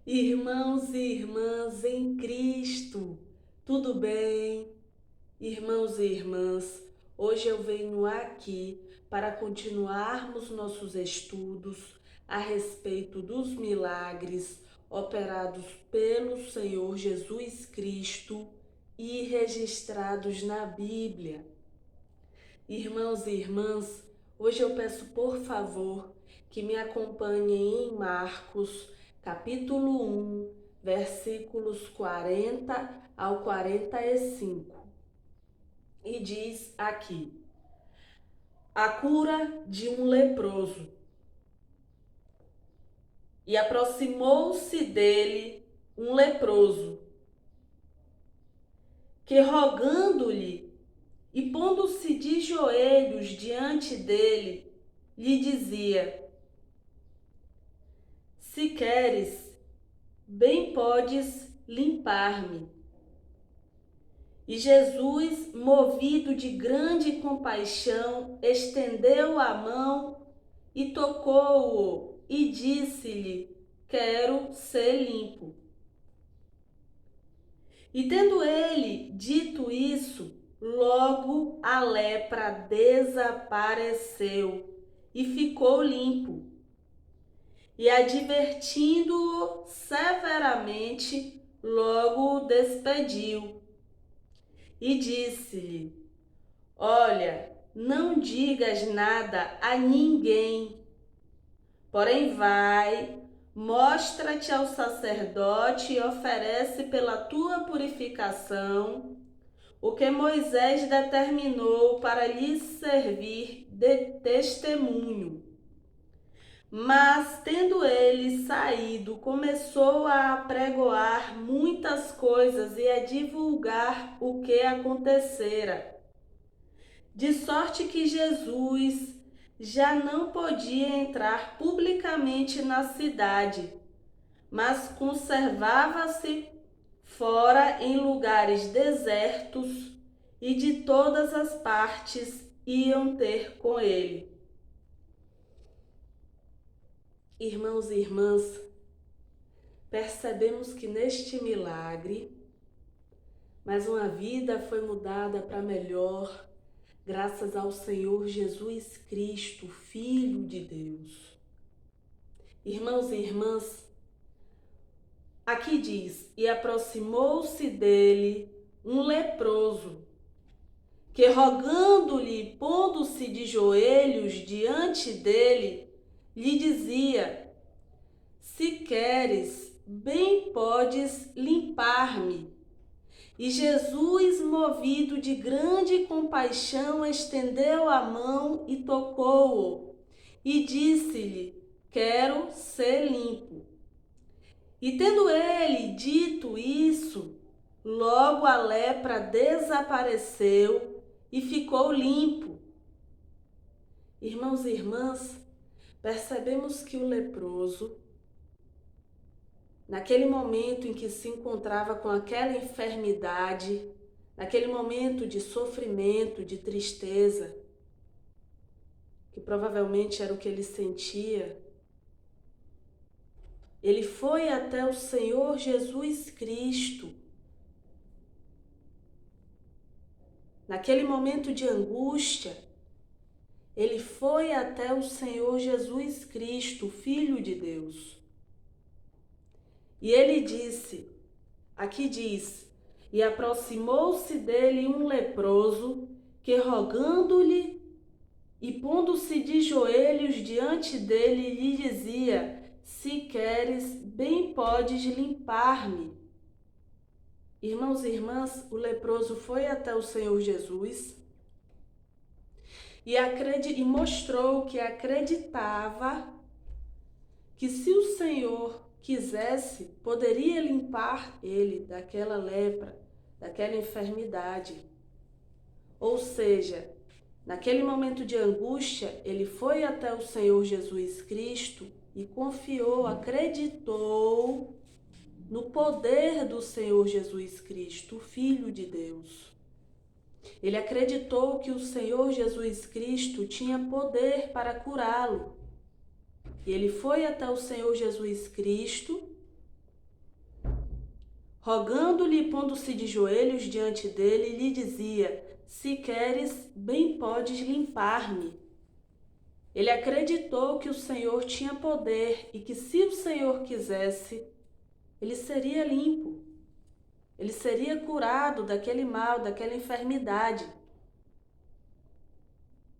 Irmãos e irmãs em Cristo, tudo bem? Irmãos e irmãs, hoje eu venho aqui para continuarmos nossos estudos a respeito dos milagres operados pelo Senhor Jesus Cristo e registrados na Bíblia. Irmãos e irmãs, hoje eu peço por favor que me acompanhem em Marcos, capítulo 1, versículos 40 ao 45. E diz aqui: a cura de um leproso. E aproximou-se dele um leproso, que rogando-lhe e pondo-se de joelhos diante dele, lhe dizia: se queres, bem podes limpar-me. E Jesus, movido de grande compaixão, estendeu a mão e tocou-o e disse-lhe: quero ser limpo. E tendo ele dito isso, logo a lepra desapareceu e ficou limpo. E advertindo-o severamente, logo o despediu. E disse-lhe: olha, não digas nada a ninguém, porém vai, mostra-te ao sacerdote e oferece pela tua purificação o que Moisés determinou para lhe servir de testemunho. Mas, tendo ele saído, começou a apregoar muitas coisas e a divulgar o que acontecera. De sorte que Jesus já não podia entrar publicamente na cidade, mas conservava-se fora em lugares desertos, e de todas as partes iam ter com ele. Irmãos e irmãs, percebemos que neste milagre, mais uma vida foi mudada para melhor, graças ao Senhor Jesus Cristo, Filho de Deus. Irmãos e irmãs, aqui diz: e aproximou-se dele um leproso, que rogando-lhe, pondo-se de joelhos diante dele, lhe dizia: se queres, bem podes limpar-me. E Jesus, movido de grande compaixão, estendeu a mão e tocou-o, e disse-lhe: quero ser limpo. E tendo ele dito isso, logo a lepra desapareceu e ficou limpo. Irmãos e irmãs, percebemos que o leproso, naquele momento em que se encontrava com aquela enfermidade, naquele momento de sofrimento, de tristeza, que provavelmente era o que ele sentia, ele foi até o Senhor Jesus Cristo. Naquele momento de angústia, ele foi até o Senhor Jesus Cristo, Filho de Deus. E ele disse, aqui diz: e aproximou-se dele um leproso, que rogando-lhe e pondo-se de joelhos diante dele, lhe dizia: se queres, bem podes limpar-me. Irmãos e irmãs, o leproso foi até o Senhor Jesus e mostrou que acreditava que, se o Senhor quisesse, poderia limpar ele daquela lepra, daquela enfermidade. Ou seja, naquele momento de angústia, ele foi até o Senhor Jesus Cristo e confiou, acreditou no poder do Senhor Jesus Cristo, o Filho de Deus. Ele acreditou que o Senhor Jesus Cristo tinha poder para curá-lo. E ele foi até o Senhor Jesus Cristo rogando-lhe e pondo-se de joelhos diante dele, lhe dizia: se queres, bem podes limpar-me. Ele acreditou que o Senhor tinha poder e que, se o Senhor quisesse, ele seria limpo. Ele seria curado daquele mal, daquela enfermidade.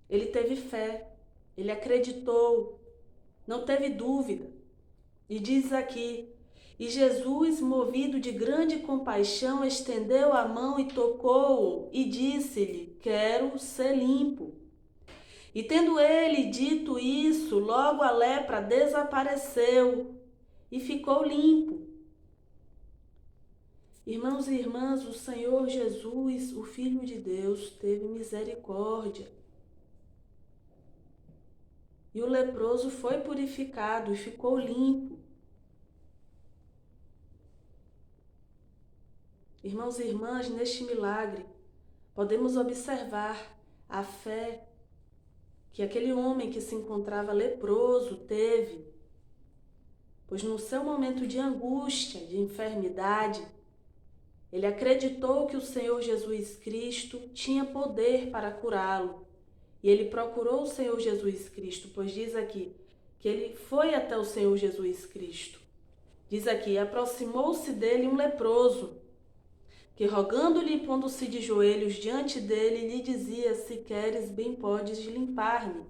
Ele teve fé, ele acreditou, não teve dúvida. E diz aqui: e Jesus, movido de grande compaixão, estendeu a mão e tocou-o e disse-lhe: quero ser limpo. E tendo ele dito isso, logo a lepra desapareceu e ficou limpo. Irmãos e irmãs, o Senhor Jesus, o Filho de Deus, teve misericórdia. E o leproso foi purificado e ficou limpo. Irmãos e irmãs, neste milagre, podemos observar a fé que aquele homem que se encontrava leproso teve, pois no seu momento de angústia, de enfermidade, ele acreditou que o Senhor Jesus Cristo tinha poder para curá-lo. E ele procurou o Senhor Jesus Cristo, pois diz aqui que ele foi até o Senhor Jesus Cristo. Diz aqui: aproximou-se dele um leproso, que rogando-lhe e pondo-se de joelhos diante dele, lhe dizia: se queres, bem podes limpar-me.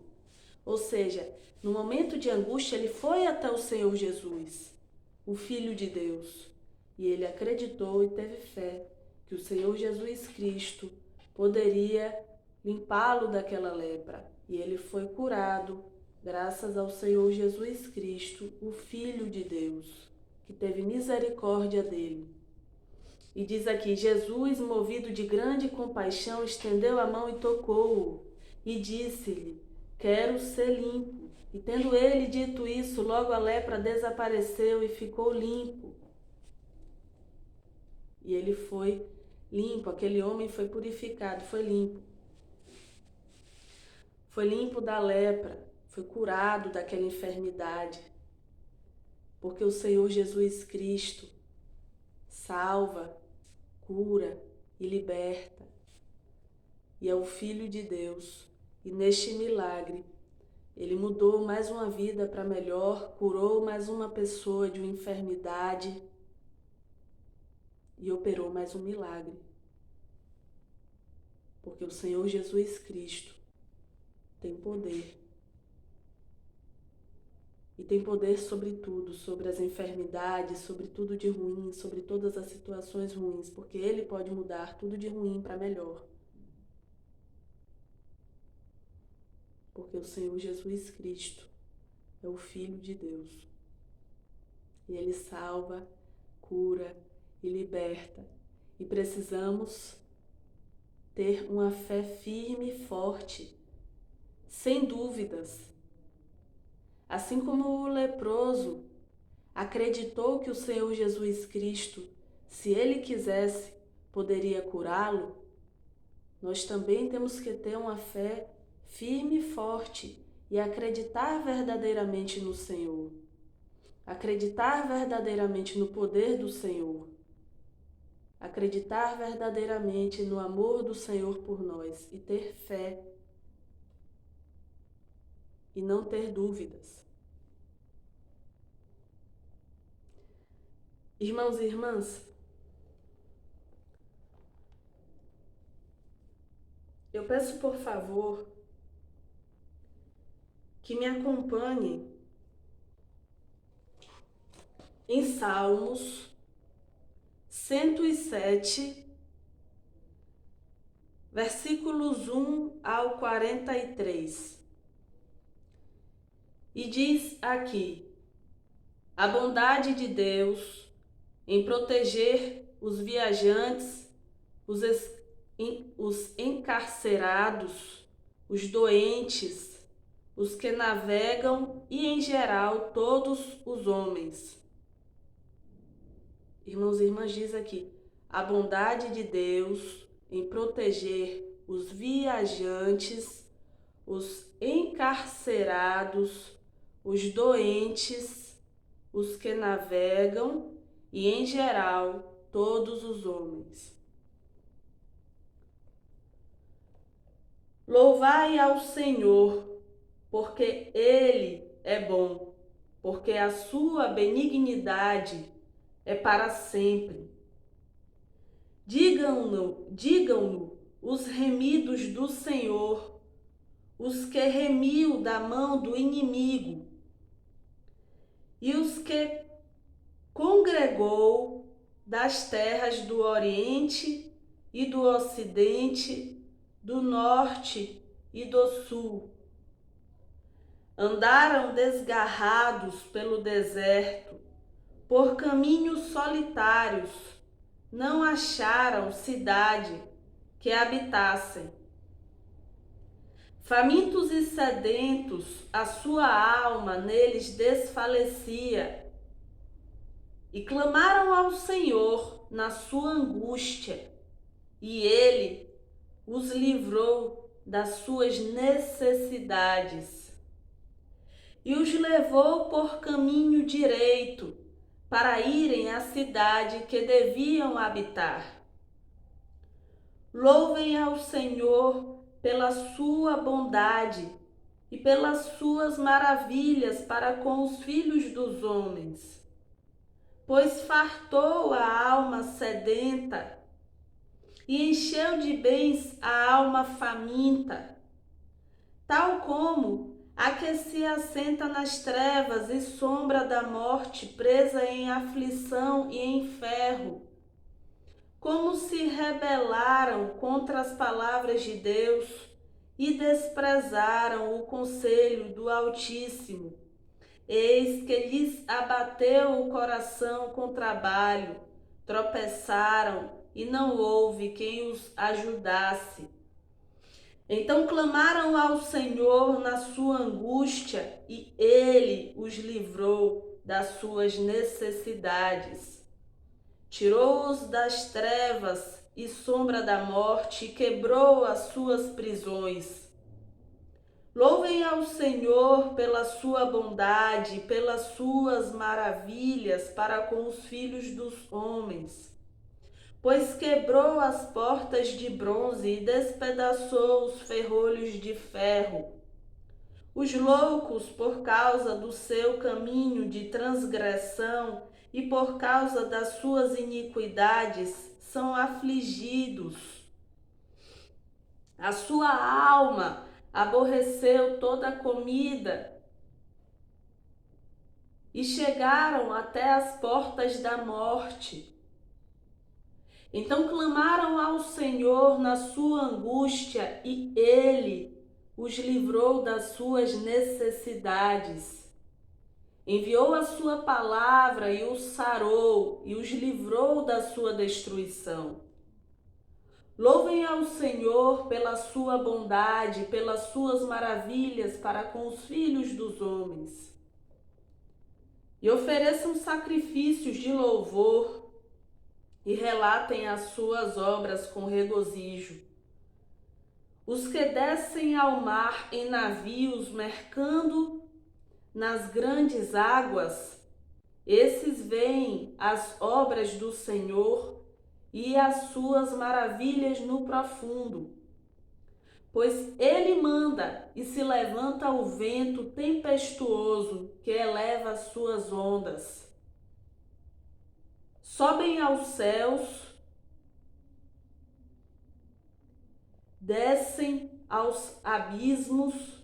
Ou seja, no momento de angústia, ele foi até o Senhor Jesus, o Filho de Deus. E ele acreditou e teve fé que o Senhor Jesus Cristo poderia limpá-lo daquela lepra. E ele foi curado graças ao Senhor Jesus Cristo, o Filho de Deus, que teve misericórdia dele. E diz aqui: Jesus, movido de grande compaixão, estendeu a mão e tocou-o, e disse-lhe: quero ser limpo. E tendo ele dito isso, logo a lepra desapareceu e ficou limpo. E ele foi limpo, aquele homem foi purificado, foi limpo. Foi limpo da lepra, foi curado daquela enfermidade. Porque o Senhor Jesus Cristo salva, cura e liberta. E é o Filho de Deus. E neste milagre, ele mudou mais uma vida para melhor, curou mais uma pessoa de uma enfermidade e operou mais um milagre. Porque o Senhor Jesus Cristo tem poder. E tem poder sobre tudo, sobre as enfermidades, sobre tudo de ruim, sobre todas as situações ruins, porque Ele pode mudar tudo de ruim para melhor. Porque o Senhor Jesus Cristo é o Filho de Deus. E Ele salva, cura e liberta. E precisamos ter uma fé firme e forte, sem dúvidas. Assim como o leproso acreditou que o Senhor Jesus Cristo, se Ele quisesse, poderia curá-lo, nós também temos que ter uma fé firme e forte e acreditar verdadeiramente no Senhor. Acreditar verdadeiramente no poder do Senhor. Acreditar verdadeiramente no amor do Senhor por nós e ter fé e não ter dúvidas. Irmãos e irmãs, eu peço por favor que me acompanhem em Salmos 107, versículos 1 ao 43. E diz aqui: a bondade de Deus em proteger os viajantes, os encarcerados, os doentes, os que navegam e, em geral, todos os homens. Irmãos e irmãs, diz aqui: a bondade de Deus em proteger os viajantes, os encarcerados, os doentes, os que navegam e, em geral, todos os homens. Louvai ao Senhor, porque Ele é bom, porque a sua benignidade é para sempre. Digam-no os remidos do Senhor, os que remiu da mão do inimigo, e os que congregou das terras do Oriente e do Ocidente, do Norte e do Sul. Andaram desgarrados pelo deserto, por caminhos solitários, não acharam cidade que habitassem. Famintos e sedentos, a sua alma neles desfalecia, e clamaram ao Senhor na sua angústia, e Ele os livrou das suas necessidades, e os levou por caminho direito, para irem à cidade que deviam habitar. Louvem ao Senhor pela sua bondade e pelas suas maravilhas para com os filhos dos homens, pois fartou a alma sedenta e encheu de bens a alma faminta, tal como a que se assenta nas trevas e sombra da morte, presa em aflição e em ferro. Como se rebelaram contra as palavras de Deus e desprezaram o conselho do Altíssimo. Eis que lhes abateu o coração com trabalho, tropeçaram e não houve quem os ajudasse. Então clamaram ao Senhor na sua angústia, e Ele os livrou das suas necessidades. Tirou-os das trevas e sombra da morte, e quebrou as suas prisões. Louvem ao Senhor pela sua bondade, pelas suas maravilhas para com os filhos dos homens. Pois quebrou as portas de bronze e despedaçou os ferrolhos de ferro. Os loucos, por causa do seu caminho de transgressão e por causa das suas iniquidades, são afligidos. A sua alma aborreceu toda a comida e chegaram até as portas da morte. Então clamaram ao Senhor na sua angústia, e Ele os livrou das suas necessidades. Enviou a sua palavra e os sarou, e os livrou da sua destruição. Louvem ao Senhor pela sua bondade, pelas suas maravilhas para com os filhos dos homens. E ofereçam sacrifícios de louvor, e relatem as suas obras com regozijo. Os que descem ao mar em navios, mercando nas grandes águas, esses veem as obras do Senhor e as suas maravilhas no profundo. Pois Ele manda e se levanta o vento tempestuoso que eleva as suas ondas. Sobem aos céus, descem aos abismos,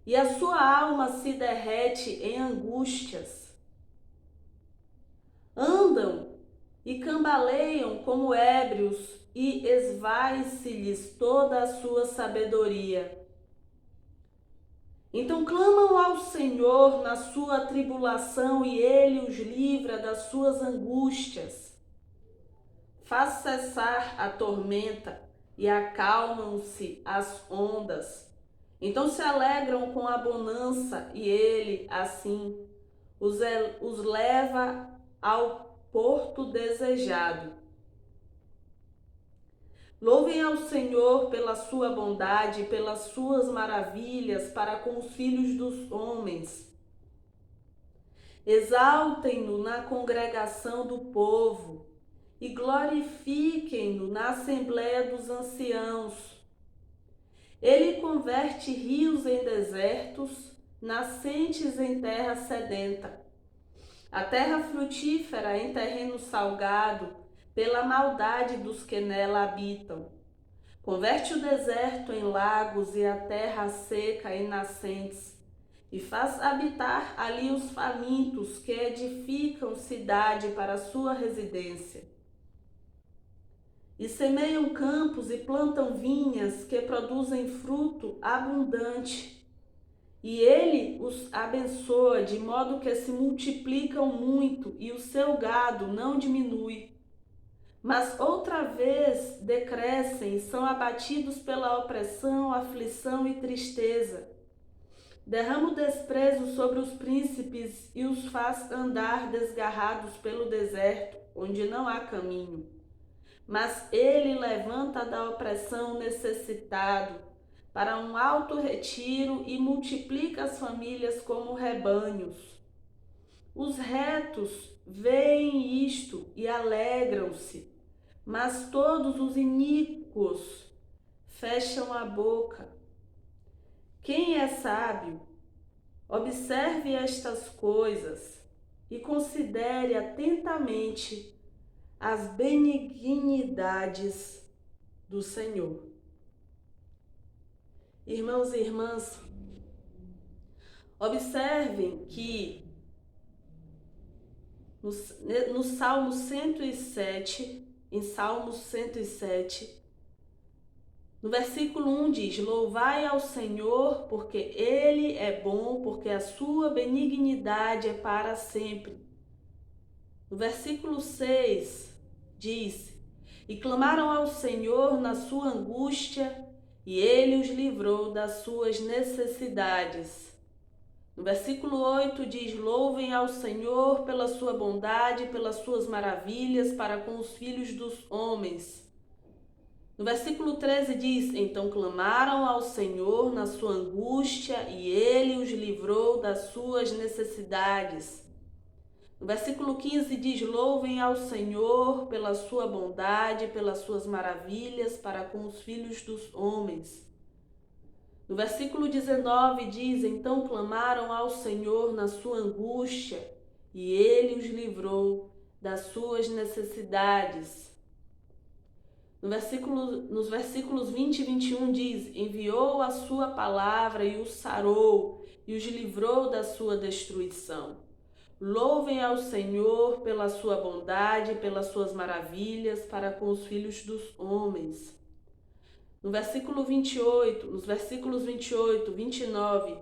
e a sua alma se derrete em angústias. Andam e cambaleiam como ébrios, e esvai-se-lhes toda a sua sabedoria. Então clamam ao Senhor na sua tribulação, e Ele os livra das suas angústias. Faz cessar a tormenta e acalmam-se as ondas. Então se alegram com a bonança, e Ele, assim, os leva ao porto desejado. Louvem ao Senhor pela sua bondade, pelas suas maravilhas para com os filhos dos homens. Exaltem-no na congregação do povo e glorifiquem-no na assembleia dos anciãos. Ele converte rios em desertos, nascentes em terra sedenta. A terra frutífera em terreno salgado, pela maldade dos que nela habitam. Converte o deserto em lagos e a terra seca em nascentes. E faz habitar ali os famintos que edificam cidade para sua residência. E semeiam campos e plantam vinhas que produzem fruto abundante. E ele os abençoa de modo que se multiplicam muito e o seu gado não diminui. Mas outra vez decrescem, são abatidos pela opressão, aflição e tristeza. Derrama o desprezo sobre os príncipes e os faz andar desgarrados pelo deserto, onde não há caminho. Mas ele levanta da opressão o necessitado para um alto retiro e multiplica as famílias como rebanhos. Os retos veem isto e alegram-se, mas todos os iníquos fecham a boca. Quem é sábio? Observe estas coisas e considere atentamente as benignidades do Senhor. Irmãos e irmãs, observem que no Salmo 107, em Salmo 107, no versículo 1 diz: louvai ao Senhor, porque Ele é bom, porque a sua benignidade é para sempre. No versículo 6 diz: e clamaram ao Senhor na sua angústia, e Ele os livrou das suas necessidades. No versículo 8 diz: louvem ao Senhor pela sua bondade, pelas suas maravilhas para com os filhos dos homens. No versículo 13 diz: então clamaram ao Senhor na sua angústia e Ele os livrou das suas necessidades. No versículo 15 diz: louvem ao Senhor pela sua bondade, pelas suas maravilhas para com os filhos dos homens. No versículo 19 diz: então clamaram ao Senhor na sua angústia e Ele os livrou das suas necessidades. Nos versículos 20 e 21 diz: enviou a sua palavra e os sarou e os livrou da sua destruição. Louvem ao Senhor pela sua bondade, pelas suas maravilhas para com os filhos dos homens. Nos versículos 28, 29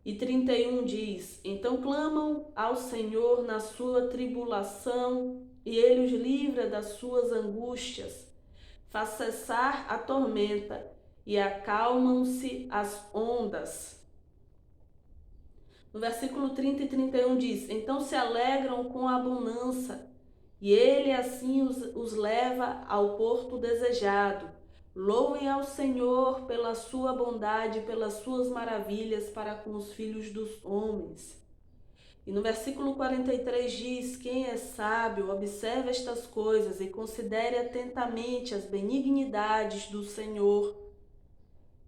e 31 diz: então clamam ao Senhor na sua tribulação e Ele os livra das suas angústias. Faz cessar a tormenta e acalmam-se as ondas. No versículo 30 e 31 diz: então se alegram com a bonança, e Ele assim os leva ao porto desejado. Louvem ao Senhor pela sua bondade, pelas suas maravilhas para com os filhos dos homens. E no versículo 43 diz: quem é sábio, observe estas coisas e considere atentamente as benignidades do Senhor.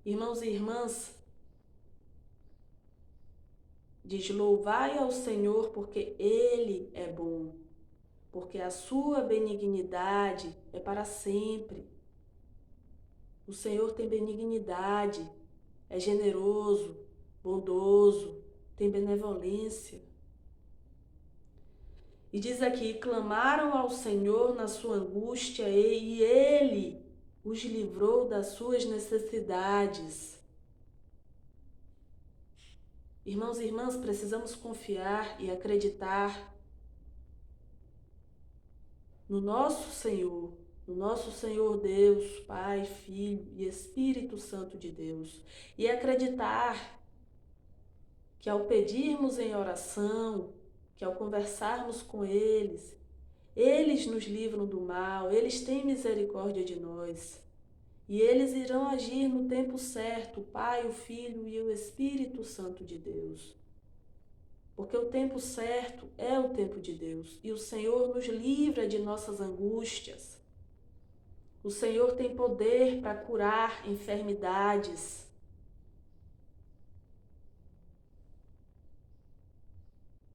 Irmãos e irmãs, diz: louvai ao Senhor porque Ele é bom, porque a sua benignidade é para sempre. O Senhor tem benignidade, é generoso, bondoso, tem benevolência. E diz aqui: clamaram ao Senhor na sua angústia e Ele os livrou das suas necessidades. Irmãos e irmãs, precisamos confiar e acreditar no nosso Senhor Deus, Pai, Filho e Espírito Santo de Deus. E acreditar que ao pedirmos em oração, que ao conversarmos com eles nos livram do mal, eles têm misericórdia de nós. E eles irão agir no tempo certo, o Pai, o Filho e o Espírito Santo de Deus. porque o tempo certo é o tempo de Deus e o Senhor nos livra de nossas angústias. O Senhor tem poder para curar enfermidades,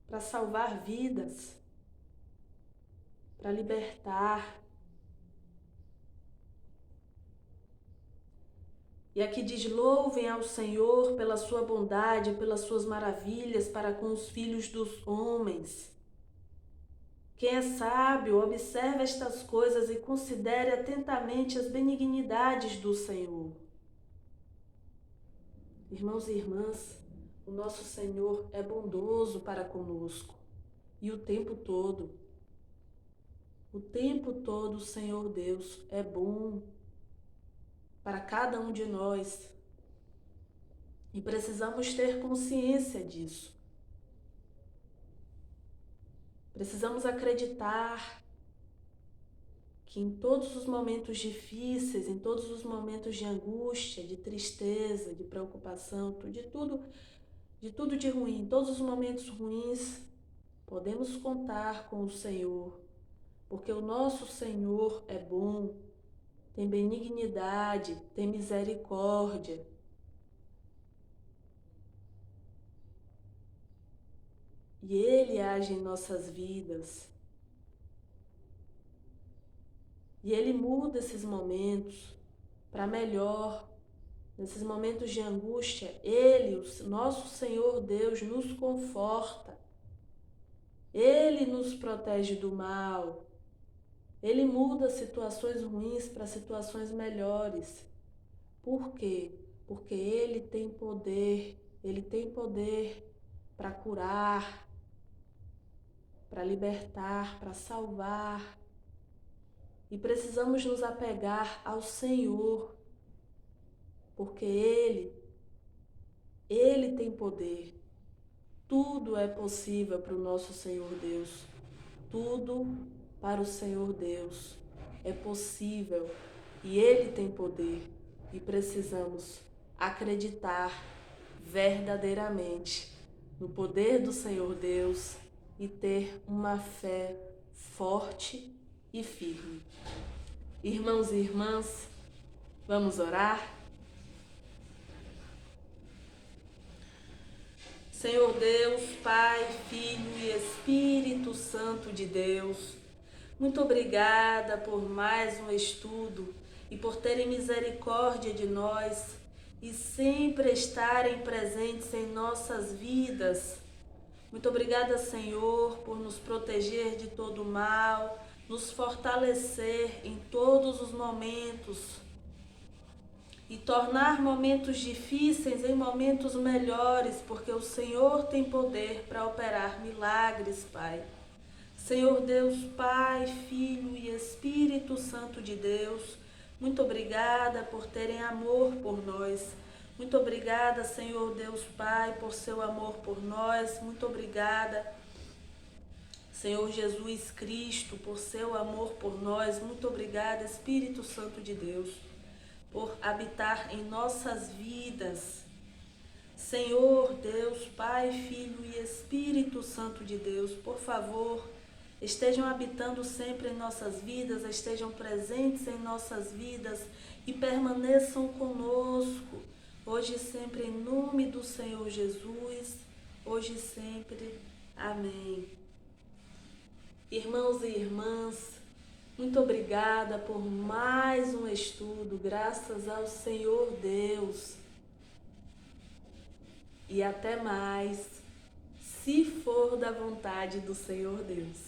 para salvar vidas, para libertar. E aqui diz: louvem ao Senhor pela sua bondade, pelas suas maravilhas para com os filhos dos homens. Quem é sábio, observe estas coisas e considere atentamente as benignidades do Senhor. Irmãos e irmãs, o nosso Senhor é bondoso para conosco e o tempo todo. O tempo todo o Senhor Deus é bom para cada um de nós e precisamos ter consciência disso. Precisamos acreditar que em todos os momentos difíceis, em todos os momentos de angústia, de tristeza, de preocupação, de tudo de ruim, em todos os momentos ruins, podemos contar com o Senhor, porque o nosso Senhor é bom, tem benignidade, tem misericórdia. E Ele age em nossas vidas. E Ele muda esses momentos para melhor. Nesses momentos de angústia, Ele, o nosso Senhor Deus, nos conforta. Ele nos protege do mal. Ele muda situações ruins para situações melhores. Por quê? Porque Ele tem poder para curar, para libertar, para salvar. E precisamos nos apegar ao Senhor, porque Ele tem poder. Tudo é possível para o nosso Senhor Deus. Tudo para o Senhor Deus é possível e Ele tem poder. E precisamos acreditar verdadeiramente no poder do Senhor Deus e ter uma fé forte e firme. Irmãos e irmãs, vamos orar? Senhor Deus, Pai, Filho e Espírito Santo de Deus, muito obrigada por mais um estudo e por terem misericórdia de nós e sempre estarem presentes em nossas vidas. Muito obrigada, Senhor, por nos proteger de todo mal, nos fortalecer em todos os momentos e tornar momentos difíceis em momentos melhores, porque o Senhor tem poder para operar milagres, Pai. Senhor Deus, Pai, Filho e Espírito Santo de Deus, muito obrigada por terem amor por nós. Muito obrigada, Senhor Deus, Pai, por seu amor por nós. Muito obrigada, Senhor Jesus Cristo, por seu amor por nós. Muito obrigada, Espírito Santo de Deus, por habitar em nossas vidas. Senhor Deus, Pai, Filho e Espírito Santo de Deus, por favor, estejam habitando sempre em nossas vidas, estejam presentes em nossas vidas e permaneçam conosco, hoje e sempre, em nome do Senhor Jesus, hoje e sempre. Amém. Irmãos e irmãs, muito obrigada por mais um estudo, graças ao Senhor Deus. E até mais, se for da vontade do Senhor Deus.